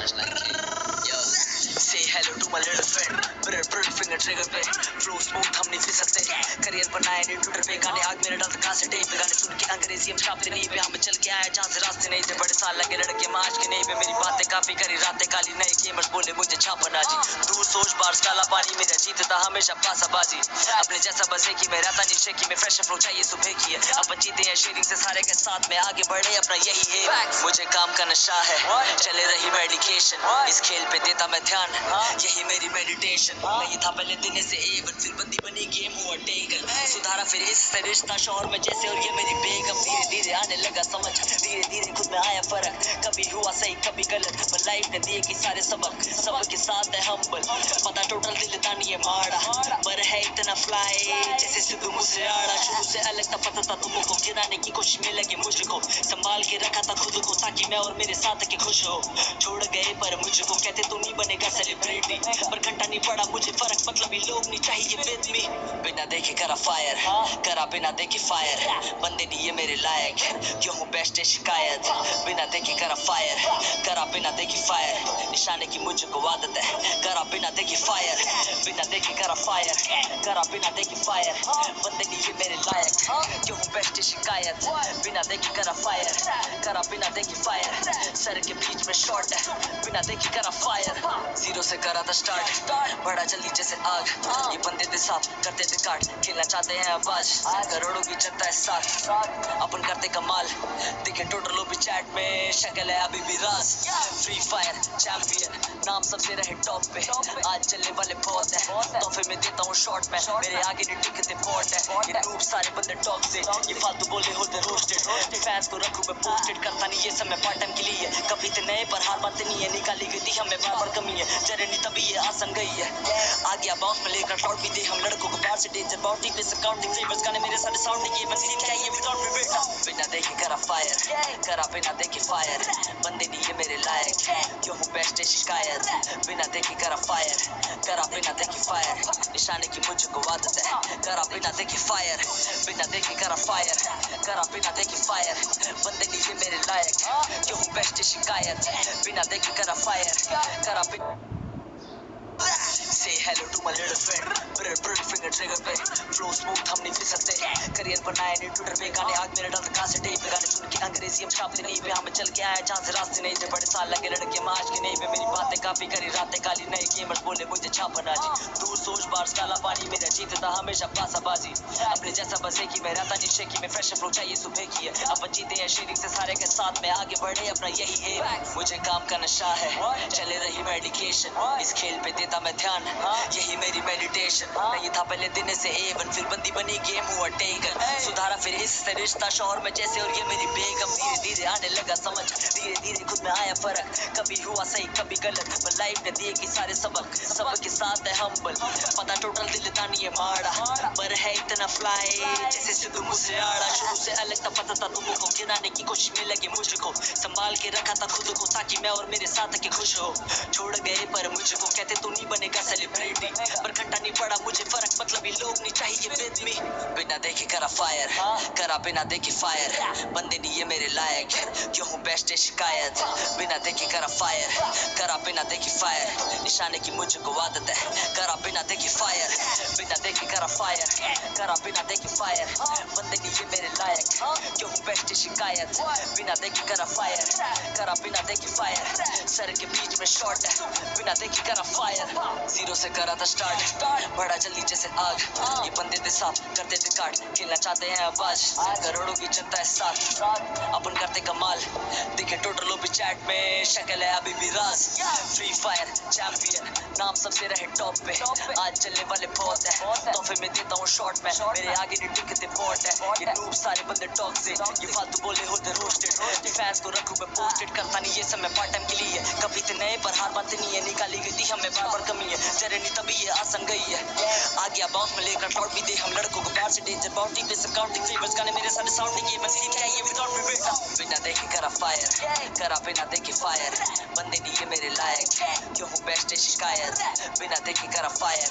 Say hello to my little friend. Brother finger trigger पे flow smooth हम नहीं फिसलते. करियर बनाए नहीं ट्विटर पे गाने आग मेरे डालते कहाँ से टेप पे गाने सुन के अंग्रेजी हम छापते नहीं पे हम चल के आए जहाँ से रास्ते नहीं थे बड़े साल लगे लड़के माज के नहीं पे मेरी बातें काफी करी रातें काली नए गेमर्स बोले मुझे छापना जी दूर सोच बार्स काला पानी मेरा जीतता हमेशा पासाबाजी अपने जैसा बस एक ही मैं रहता नीचे की मैं फ्रेश अप्रोच चाहिए सुबह की है अपन जीते हैं शेयरिंग से सारे के साथ में आगे बढ़े अपना यही है मुझे काम का नशा है चले रही मेडिकेशन इस खेल पे देता मैं ध्यान यही मेरी मेडिटेशन नहीं था पहले दिन से एवन फिर बंदी बनी गेम हुआ टेकन सुधारा फिर इससे रिश्ता शोर में जैसे और ये मेरी बेगम धीरे धीरे आने लगा समझ धीरे धीरे खुद में आया फर्क कभी हुआ सही कभी गलत पर लाइफ ने दिए कि सारे सबक सबके साथ है हम्बल पता टोटल दिल तानी है माड़ा पर है इतना फ्लाई जैसे सिद्धू मुझसे आड़ा शुरू से अलग था पता था तुमको गिराने की कोशिश में लगे मुझको संभाल के रखा था खुद को ताकि मैं और मेरे साथ के खुश हो छोड़ गए पर मुझको कहते तू नहीं बनेगा सेलिब्रिटी पर घंटा नहीं पड़ा मुझे फर्क मतलब ही लोग नहीं चाहिए विद मी बिना देखे करा फायर करा बिना देखे फायर बंदे नहीं ये मेरे लायक क्यों हूँ बेस्ट शिकायत बिना देखे करा फायर करा बिना देखे फायर निशाने की मुझको आदत है करा बिना देखे फायर बिना देखे करा फायर करा बिना देखे फायर बंदे नहीं ये मेरे लायक क्यों हूँ बेस्ट शिकायत बिना देखे करा फायर करा बिना देखे फायर सर के बीच में शॉट है बिना देखे करा फायर जीरो से करा था स्टार्ट बड़ा जल्दी जैसे आग ये बंदे थे साफ करते थे काट खेलना चाहते हैं आवाज करोड़ों की जनता है साथ अपन करते कमाल देखे टोटल भी चैट में शक्ल है अभी भी राज फ्री फायर चैंपियन नाम सबसे रहे टॉप पे आज चलने वाले बहुत है तोहफे में देता हूँ शॉर्ट में मेरे आगे नहीं टिकते पॉट है ये ग्रुप सारे बंदे टॉप से ये फालतू बोले होते रोस्टेड फैंस को रखूं मैं पोस्टेड करता नहीं ये समय पार्ट टाइम के लिए कभी तो नए पर हार बातें नहीं है निकाली गई थी हमें बार बार कमी है जर्नी तभी ये आसन गई है आ गया बाउंस में लेकर शॉट भी दे हम लड़कों को बाहर से डेंजर बाउंड्री पे से काउंटिंग फेवर्स गाने मेरे सारे साउंड नहीं बस सीन चाहिए विदाउट रिवर्स बिना देखे करा फायर करा बिना देखे फायर बंदे नहीं ये मेरे लायक क्यों हूँ बेस्ट शिकायत बिना देखे करा फायर करा बिना देखे फायर निशाने की मुझको आदत है करा बिना देखे फायर बिना देखे करा फायर करा बिना देखे फायर बंदे नहीं ये मेरे लायक क्यों हूँ बेस्ट शिकायत बिना देखे करा फायर करा बिना Say hello to my little friend. Brother finger trigger पे flow smooth हम नहीं फिसलते. करियर बनाए नहीं ट्विटर पे गाने आग मेरे डालते कहाँ से टेप पे गाने सुन के अंग्रेजी हम छापते नहीं पे हम चल के आए जहाँ से रास्ते नहीं थे बड़े साल लगे लड़के माज के नहीं पे मेरी बातें काफी करी रातें काली नए गेमर्स बोले मुझे छापना जी दूर सोच बार्स काला पानी मेरा जीतता हमेशा पासाबाजी अपने जैसा बस एक ही मैं रहता नीचे की मैं फ्रेश अप्रोच चाहिए सुबह की है अपन जीते हैं शेयरिंग से सारे के साथ में आगे बढ़े अपना यही है मुझे काम का नशा है चले रही मेडिकेशन इस खेल पे देता मैं ध्यान यही मेरी मेडिटेशन नहीं था पहले दिन से एवन फिर बंदी बनी गेम हुआ टेकन सुधारा फिर इससे रिश्ता शोर में जैसे और ये मेरी बेगम धीरे धीरे आने लगा समझ धीरे धीरे खुद में आया फर्क कभी हुआ सही कभी गलत पर लाइफ ने दिए कि सारे सबक सबके साथ है हम्बल पता टोटल दिल तानी है माड़ा पर है इतना फ्लाई जैसे सिद्धू मुझसे आड़ा शुरू से अलग था पता था तुमको गिराने की कोशिश में लगे मुझको संभाल के रखा था खुद को ताकि मैं और मेरे साथ के खुश हो छोड़ गए पर मुझको कहते तू नहीं बनेगा सेलिब्रिटी पर घंटा नहीं पड़ा मुझे फर्क मतलब ही लोग नहीं चाहिए विद मी बिना देखे करा फायर करा बिना देखे फायर बंदे नहीं ये मेरे लायक क्यों हूँ बेस्ट शिकायत बिना देखे करा फायर करा बिना देखे फायर निशाने की मुझको आदत है करा बिना देखे फायर बिना देखे करा फायर करा बिना देखे फायर बंदे नहीं ये मेरे लायक क्यों हूँ बेस्ट शिकायत बिना देखे करा फायर करा बिना देखे फायर सर के बीच में शॉट है बिना देखे करा फायर जीरो से करा था स्टार्ट बड़ा जल्दी जैसे आग ये बंदे थे साफ करते थे काट खेलना चाहते हैं आवाज करोड़ों की जनता है साथ अपन करते कमाल देखे टोटल भी चैट में शक्ल है अभी भी राज फ्री फायर चैंपियन नाम सबसे रहे टॉप पे आज चलने वाले बहुत है तोहफे में देता हूँ शॉर्ट में मेरे आगे नहीं टिकते पॉट है ये ग्रुप सारे बंदे टॉक से ये फालतू बोले होते रोस्टेड फैंस को रखूं मैं पोस्टेड करता नहीं ये समय पार्ट टाइम के लिए कभी तो नए पर हार बातें नहीं है निकाली गई थी हमें बार बार कमी है जर्नी तभी ये आसन गई है आ गया बाउंस में लेकर शॉट भी दे हम लड़कों को बाहर से डेंजर बाउंटी पे सब काउंटिंग फेवर्स गाने मेरे सारे साउंडिंग ये बंसी क्या ये विदाउट मी बेटा बिना देखे करा फायर करा बिना देखे फायर बंदे नहीं ये मेरे लायक क्यों हूँ बेस्ट शिकायत बिना देखे करा फायर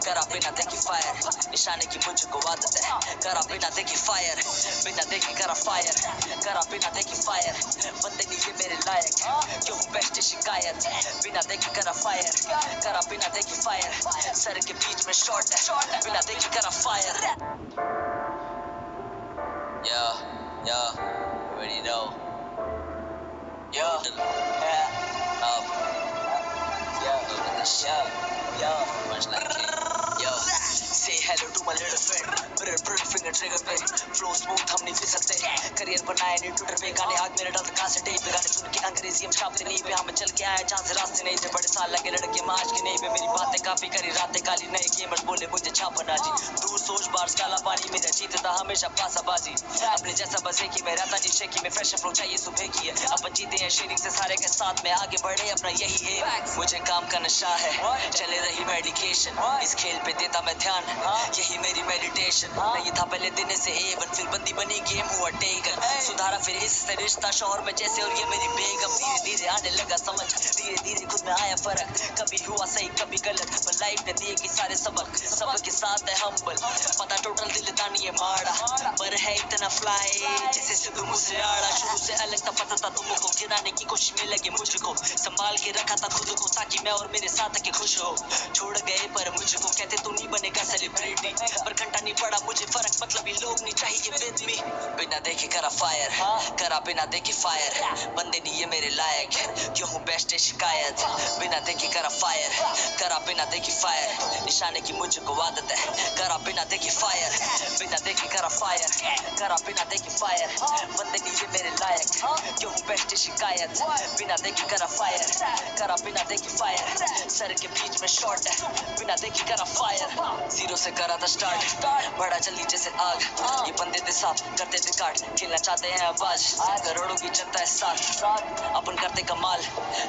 करा बिना देखे फायर निशाने की मुझको आदत है करा बिना देखे फायर बिना देखे करा फायर करा बिना देखे फायर बंदे नहीं ये मेरे लायक क्यों हूँ बेस्ट शिकायत बिना देखे करा फायर करा बिना देखे फायर सर के बीच में शॉट है बिना देखे करा fire yo yo you already know yo up yo much like king yo say hello to my little friend bread finger trigger पे फ्लो स्मूथ हम नहीं फिर सकते करियर बनाए नहीं ट्विटर पे गाने आग मेरे डालते कहां से टेप पे गाने सुन के अंग्रेजी हम छापते नहीं पे हम चल के आए जहां से रास्ते नहीं थे बड़े साल लगे लड़के माज के नहीं पे मेरी बातें काफी करी रातें काली नए गेमर्स बोले मुझे छापना जी दूर सोच बार्स काला पानी मेरा जीतता हमेशा पासाबाजी अपने जैसा बसे की मैं रहता नहीं शेकी में फ्रेश फ्लो चाहिए सुबह की है अपन जीते हैं शेयरिंग से सारे के साथ में आगे बढ़े अपना यही एम मुझे काम का नशा है चले रही मेडिकेशन इस खेल पे देता मैं ध्यान यही मेरी मेडिटेशन नहीं था पहले दिन से एवन फिर बंदी बनी गेम हुआ टेकन सुधारा फिर इससे रिश्ता शोहर में जैसे और ये मेरी बेगम धीरे धीरे आने लगा समझ धीरे धीरे खुद में आया फर्क कभी हुआ सही कभी गलत पर लाइफ ने दिए कि सारे सबक सबक के साथ है हम्बल पता टोटल दिल दानी है माड़ा पर है इतना फ्लाई जैसे सिद्धू मुझसे आड़ा शुरू से अलग था पता था तुमको गिराने की कोशिश में लगे मुझको संभाल के रखा था खुद को ताकि मैं और मेरे साथ के खुश हो छोड़ गए पर मुझको कहते तू नहीं बनेगा सेलिब्रिटी पर घंटा नहीं पड़ा मुझे फर्क मतलब ही लोग नहीं चाहिए विद मी बिना देखे करा फायर करा बिना देखे फायर बंदे नहीं ये मेरे लायक क्यों हूँ बेस्ट शिकायत बिना देखे करा फायर करा बिना देखे फायर निशाने की मुझको आदत है करा बिना देखे फायर बिना देखे करा फायर करा बिना देखे फायर बंदे नहीं ये मेरे लायक क्यों हूँ बेस्ट शिकायत बिना देखे करा फायर करा बिना देखे फायर सर के बीच में शॉट है बिना देखे करा फायर जीरो से करा था स्टार्ट बड़ा जल्दी जैसे आग ये बंदे थे साफ करते थे काट खेलना चाहते हैं आवाज करोड़ों की जनता है साथ अपन करते कमाल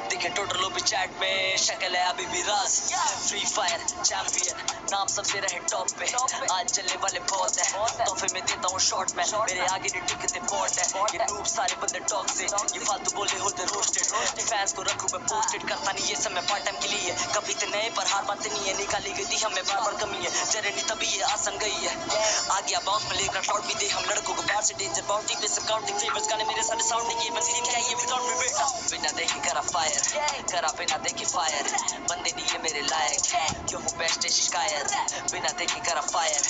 दिखे टोटल भी चैट में शक्ल है अभी भी राज फ्री फायर चैंपियन नाम सबसे रहे टॉप पे आज चलने वाले बहुत है तोहफे में देता हूँ शॉर्ट में मेरे आगे नहीं टिकते बॉट है ये नूब सारे बंदे टॉक से ये फालतू बोले होते रोस्टेड फैंस को रखूं मैं पोस्टेड करता नहीं ये समय पार्ट टाइम के लिए कभी तो नए पर हार बातें नहीं है निकाली गई थी हमें बार बार कमी है जरे नहीं तभी ये आसन गई है आ गया बाउंस में लेकर क्लाउड भी दे हम लड़कों को बाहर से डेंजर बाउंटी पे सब काउंटिंग फेवर्स गाने मेरे सारे साउंडिंग ये बंसी क्या ये विदाउट मी बेटा बिना देखे करा फायर करा बिना देखे फायर बंदे नहीं ये मेरे लायक क्यों हूँ बेस्ट शिकायत बिना देखे करा फायर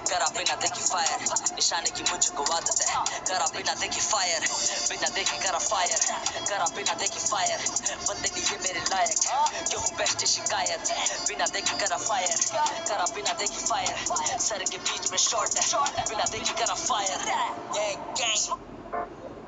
करा बिना देखे फायर निशाने की मुझको आदत है करा बिना देखे फायर बिना देखे करा फायर करा बिना देखे फायर बंदे नहीं ये मेरे लायक क्यों हूँ बेस्ट शिकायत बिना देखे करा फायर करा बिना देखे फायर सर के बीच में शॉट है बिना देखे करा fire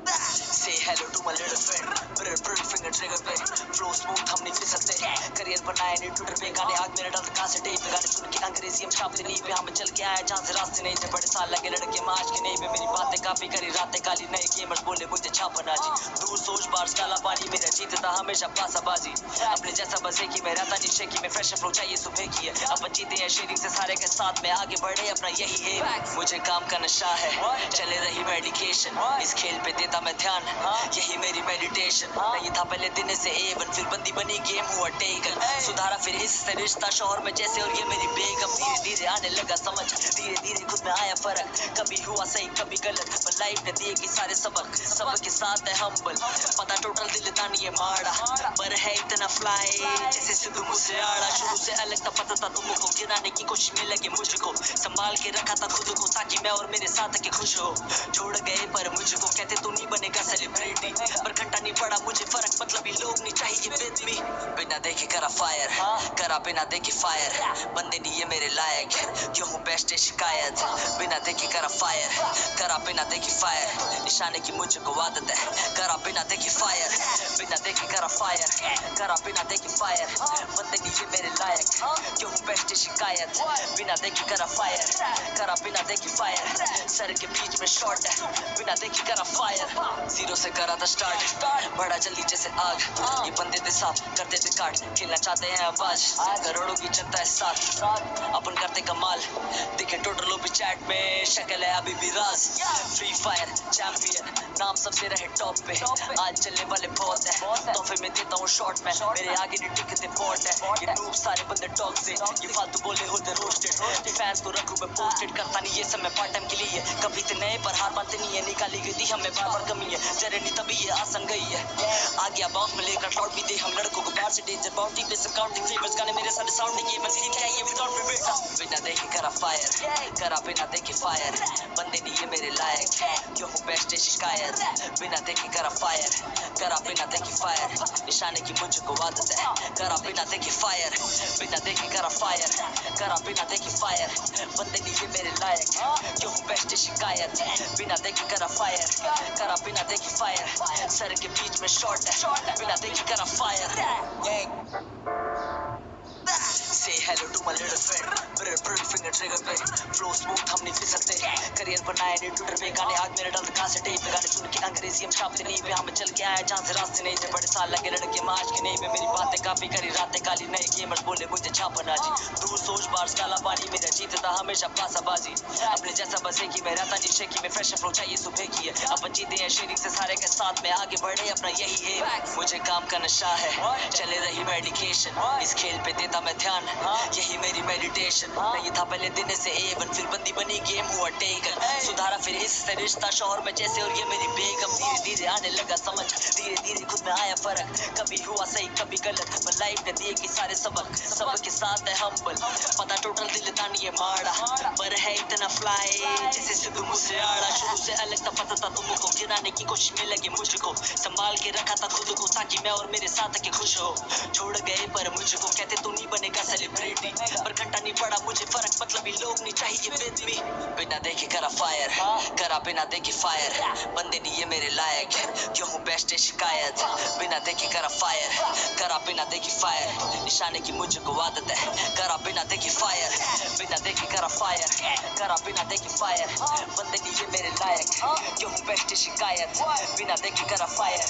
Say hello to my little friend bread finger trigger पे फ्लो स्मूथ हम नहीं फिर सकते करियर बनाए नहीं ट्विटर पे गाने आग मेरे डालते कहां से टेप पे गाने सुन के अंग्रेजी हम छापते नहीं पे हम चल के आए जहां से रास्ते नहीं थे बड़े साल लगे लड़के माज के नहीं पे मेरी बातें काफी करी रातें काली नए गेमर्स बोले मुझे छापना जी दूर सोच बार्स काला पानी मेरा जीतता हमेशा पासाबाजी अपने जैसा बसे की मैं रहता नहीं शेकी में फ्रेश फ्लो चाहिए सुबह की है अपन जीते हैं शेयरिंग से सारे के साथ में आगे बढ़े अपना यही एम मुझे काम का नशा है चले रही मेडिकेशन इस खेल पे देता मैं ध्यान यही मेरी मेडिटेशन नहीं था पहले दिन से एवन फिर बंदी बनी गेम हुआ टेकन सुधारा फिर इससे रिश्ता शोहर में जैसे और ये मेरी बेगम धीरे धीरे आने लगा समझ धीरे धीरे खुद में आया फर्क कभी हुआ सही कभी गलत पर लाइफ ने दिए कि सारे सबक सबक के साथ है हम्बल पता टोटल दिल दानी है माड़ा पर है इतना फ्लाई जैसे सिद्धू मुझसे आड़ा शुरू से अलग था पता था तुमको गिराने की कोशिश में लगे मुझको संभाल के रखा था खुद को ताकि मैं और मेरे साथ के खुश हो छोड़ गए पर मुझको कहते तू नहीं बनेगा सेलिब्रिटी पर घंटा नहीं पड़ा मुझे फर्क मतलब ही लोग नहीं चाहिए विद मी बिना देखे करा फायर करा बिना देखे फायर बंदे नहीं ये मेरे लायक क्यों हूँ बेस्ट शिकायत बिना देखे करा फायर करा बिना देखे फायर निशाने की मुझको आदत है करा बिना देखे फायर बिना देखे करा फायर करा बिना देखे फायर बंदे नहीं ये मेरे लायक क्यों हूँ बेस्ट शिकायत बिना देखे करा फायर करा बिना देखे फायर सर के बीच में शॉट है बिना देखे करा फायर जीरो से करा था स्टार्ट, बड़ा जल्दी जैसे आग, ये बंदे थे साफ करते थे काट, खेलना चाहते हैं आवाज, करोड़ों की जनता है साथ, अपन करते कमाल, दिखे टोटल भी चैट में, शक्ल है अभी भी राज, फ्री फायर चैंपियन, नाम सबसे रहे टॉप पे, आज चलने वाले बहुत है, तोहफे में देता हूँ शॉर्ट में, मेरे आगे नहीं टिकते पॉट है, ये नूब सारे बंदे टॉक से, ये फालतू बोले होते रोस्टेड, फैंस को रखूं मैं पोस्टेड, करता नहीं ये सब मैं पार्ट टाइम के लिए, कभी तो नए पर हार मानते नहीं है, निकाली गई थी हमें बार बार कमी है, जरे नहीं तभी ये आसन गई है, आ गया बाउंस में लेकर क्लाउड भी दे हम लड़कों को बाहर से डेंजर बाउंड्री पे सब काउंटिंग फेवर्स गाने मेरे सारे साउंडिंग ये मशीन क्या ये विदाउट में बेटा, बिना देखे करा फायर, करा बिना देखे फायर, बंदे नहीं ये मेरे लायक, क्यों हूँ बेस्ट शिकायत, बिना देखे करा फायर, करा बिना देखे फायर, निशाने की मुझको आदत है, करा बिना देखे फायर, बिना देखे करा फायर, करा बिना देखे फायर, बंदे नहीं ये मेरे लायक, क्यों हूँ बेस्ट शिकायत, बिना देखे करा फायर, करा बिना देखे फायर, सर के बीच में शॉट है, बिना देखे करा fire, Say hello to my little friend, मेरे ब्रेक फिंगर ट्रिगर पे, फ्लो स्मूथ हम नहीं फिसलते, करियर बनाए नहीं ट्विटर पे, गाने आग मेरे डलते कहाँ से टेप पे, गाने सुन के अंग्रेजी हम छापते नहीं पे, हम चल के आए जहाँ से रास्ते नहीं थे, बड़े साल लगे लड़के माज के नहीं पे, मेरी बातें काफी करी रातें काली, नए गेमर्स बोले मुझे छापना जी, दूर सोच बार्स काला पानी, मेरा जीतता हमेशा पासाबाजी, अपने जैसा बसे की मैं रहता नहीं शेकी में, फ्रेश फ्लो चाहिए सुबह की है, अपन जीते हैं शेयरिंग से सारे के साथ में आगे बढ़े अपना यही है, मुझे काम का नशा है, चले रही मेडिकेशन, इस खेल पे देता मैं ध्यान, यही मेरी मेडिटेशन, नहीं था पहले दिन से एवन, फिर बंदी बनी गेम हुआ टेकन, सुधारा फिर इससे रिश्ता शोहर में जैसे और ये मेरी बेगम, धीरे धीरे आने लगा समझ, धीरे धीरे खुद में आया फर्क, कभी हुआ सही कभी गलत, पर लाइफ ने दिए कि सारे सबक, सबक के साथ है हम्बल, पता टोटल दिल था नहीं ये माड़ा, पर है इतना फ्लाई जैसे सिद्धू मुझसे आड़ा, शुरू से अलग था पता था तुमको, गिराने की कोशिश में लगे मुझको, संभाल के रखा था खुद को ताकि मैं और मेरे साथ के खुश हो, छोड़ गए पर मुझको कहते तू नहीं बनेगा सेलिब्रिटी, पर घंटा नहीं पड़ा मुझे फर्क, मतलब लोग नहीं चाहिए विद मी, बिना देखे करा फायर, करा बिना देखे फायर, बंदे नहीं ये मेरे लायक, क्यों हूँ बेस्ट शिकायत, बिना देखे करा फायर, करा बिना देखे फायर, निशाने की मुझको आदत है, करा बिना देखे फायर, बिना देखे करा फायर, करा बिना देखे फायर, बंदे नहीं ये मेरे लायक, क्यों हूँ बेस्ट शिकायत, बिना देखे करा फायर।